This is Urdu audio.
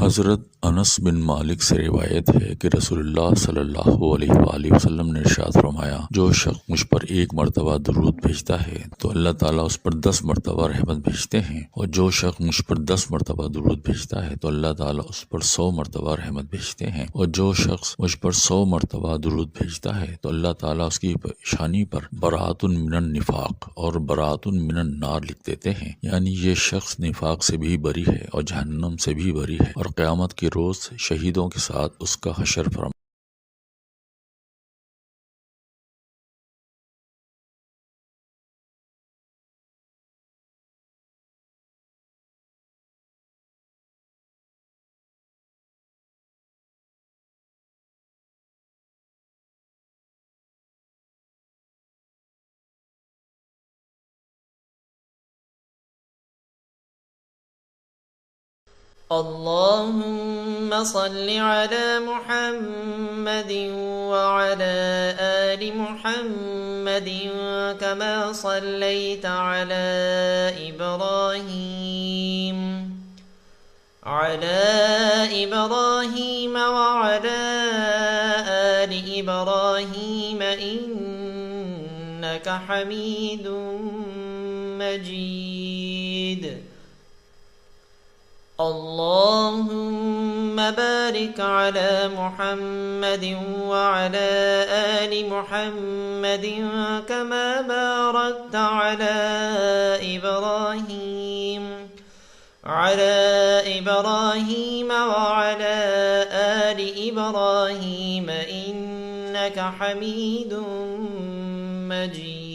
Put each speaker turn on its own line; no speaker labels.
حضرت انس بن مالک سے روایت ہے کہ رسول اللہ صلی اللہ علیہ وآلہ وسلم نے ارشاد فرمایا، جو شخص مجھ پر ایک مرتبہ درود بھیجتا ہے تو اللہ تعالیٰ اس پر 10 مرتبہ رحمت بھیجتے ہیں، اور جو شخص مجھ پر 10 مرتبہ درود بھیجتا ہے تو اللہ تعالیٰ اس پر 100 مرتبہ رحمت بھیجتے ہیں، اور جو شخص مجھ پر 100 مرتبہ درود بھیجتا ہے تو اللہ تعالیٰ اس کی شانی پر برات من النفاق اور برات من النار لکھ دیتے ہیں، یعنی یہ شخص نفاق سے بھی بری ہے اور جہنم سے بھی بری ہے، اور قیامت کے روز شہیدوں کے ساتھ اس کا حشر فرما۔
اللهم صل على محمد وعلى آل محمد كما صليت على إبراهيم وعلى آل إبراهيم إنك حميد مجيد. اللهم بارك على محمد وعلى آل محمد كما باركت على إبراهيم وعلى آل إبراهيم إنك حميد مجيد.